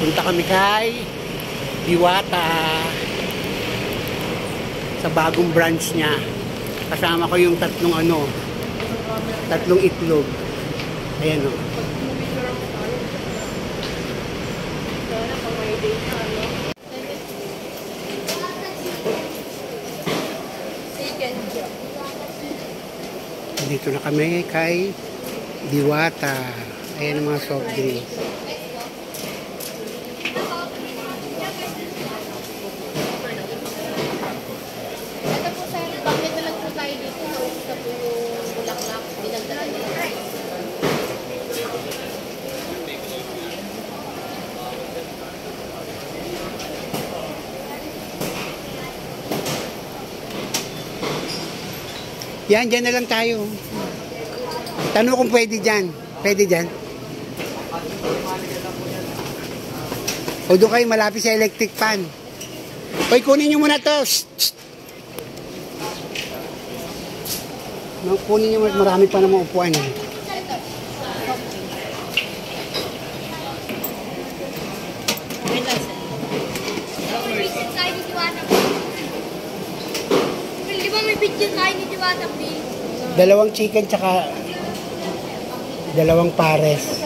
Punta kami kay Diwata sa bagong branch niya. Kasama ko yung tatlong itlog. Ayan o. Dito na kami kay Diwata. Ayan ang mga soft drinks. Yan, dyan na lang tayo. Tanong kung pwede dyan. Pwede dyan. O doon kayo malapit sa electric fan. Hoy, kunin nyo muna to. Shh, shh. Kunin nyo, marami pa namang upuan. Dalawang chicken tsaka dalawang pares.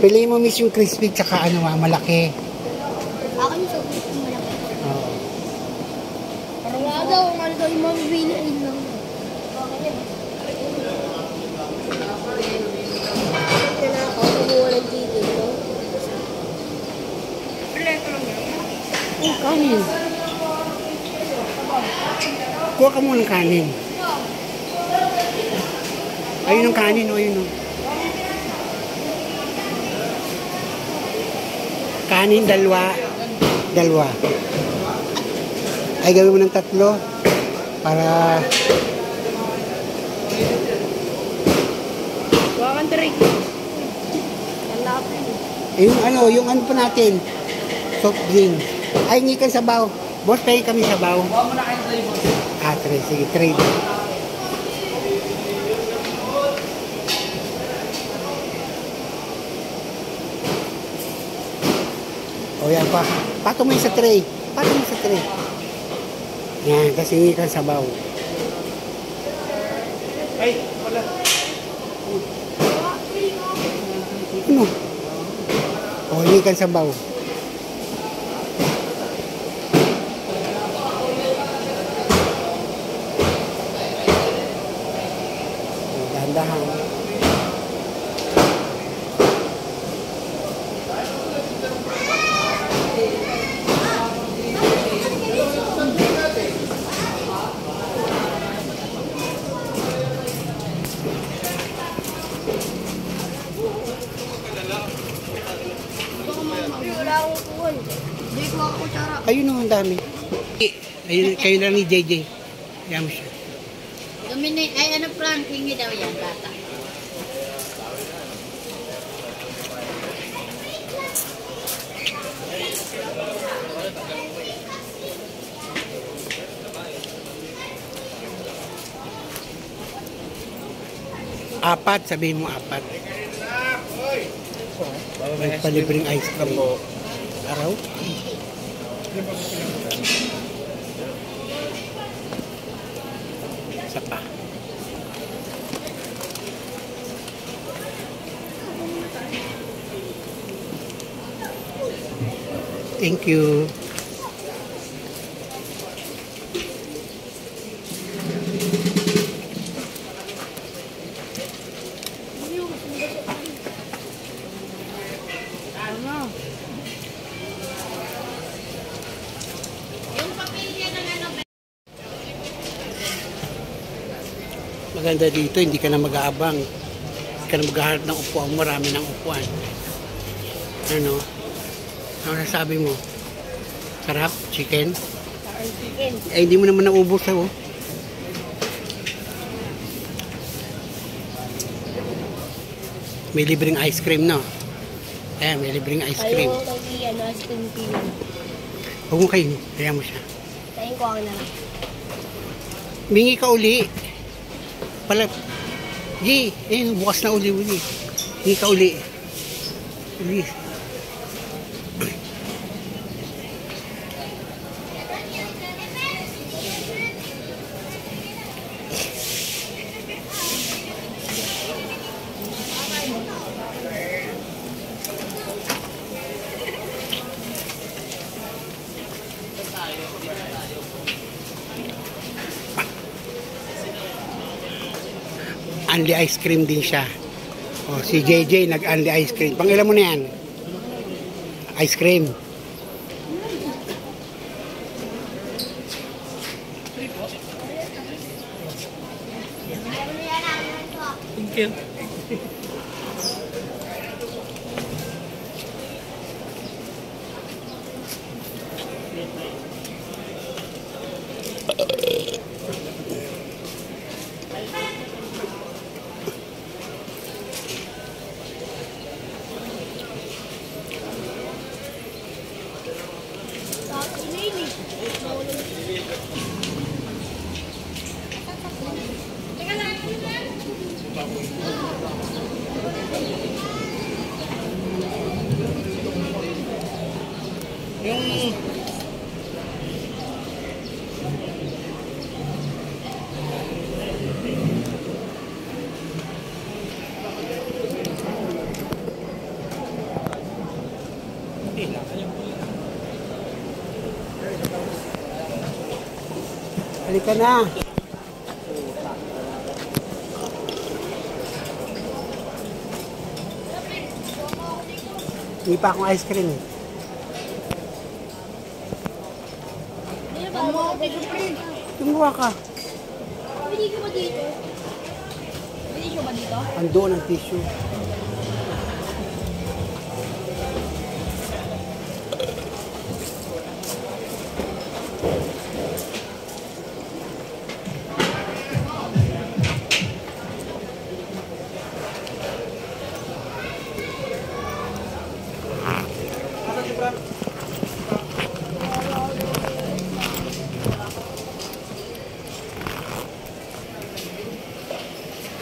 Piliin mo miss yung crispy tsaka malaki. Ako yung sobrang malaki. Oo. Parang wala daw yung mabibili lang. Ito na ako, kumuha ng chicken, no? Oh, kanin. Kuha ka muna ng kanin. Ayun ang kanin, o yun o. Kanin, dalawa. Ay, gawin mo ng 3 para... Wakan tarik. Yung ano pa natin. Soft drink. Ay, ngikan sabaw. Boss, pahing kami sabaw. Huwag mo na kayo tray, boss. Tray. Sige, tray. O yan pa. Patong mo sa tray. Yan, kasi ngikan sabaw. Ay, wala. Ano? O, ngikan sabaw. Dahan. Ayun o, ang dami. Ayun, kayo lang ni JJ. Yan mo siya. Ay, Frank, hingi daw yan, bata. Apat, sabihin mo 4. May palibreng ice cream. Araw? Isa pa. Thank you. Maganda dito, hindi ka na mag-aabang. Hindi ka na maghaharap ng upuan. Marami ng upuan. Ano? Ano sabi mo? Sarap? Chicken? Chicken. Eh, hindi mo naman naubos oh. May libreng ice cream, no? Ayan, may libreng ice cream. Ayaw ko ice cream pino. Huwag mo kayo. Kaya mo siya. Tayin ko ang na lang. Mingi ka uli. Pala. Gi, bukas na uli. Hindi ka uli. Uli. Unli ice cream din siya. Oh, si JJ nag-unli ice cream. Pangilan mo na yan? Ice cream. Thank you. Halika na. Hindi pa akong ice cream. Tumuha ka. Pili ko ba dito? Pili ko ba dito? Andoon ang tissue.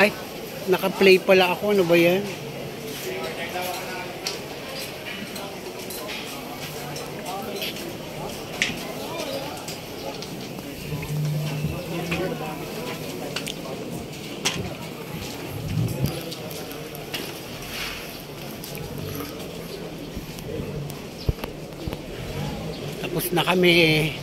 Ay, naka-play pala ako. Ano ba yan? Tapos na kami.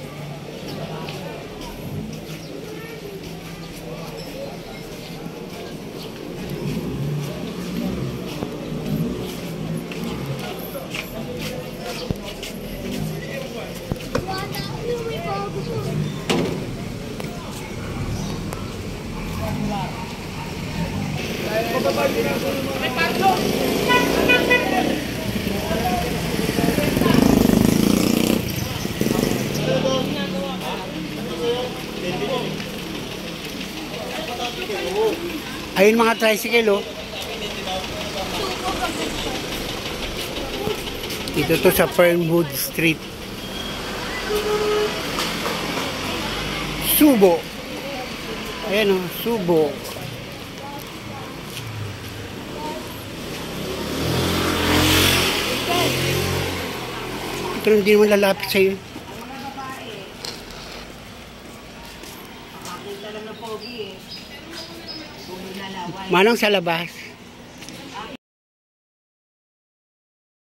Ayun mga tricycle, oh. Dito to sa Fernwood Street. Subo. Ayan, oh, Subo. Ito hindi naman lalapit sa'yo. Manong sa labas.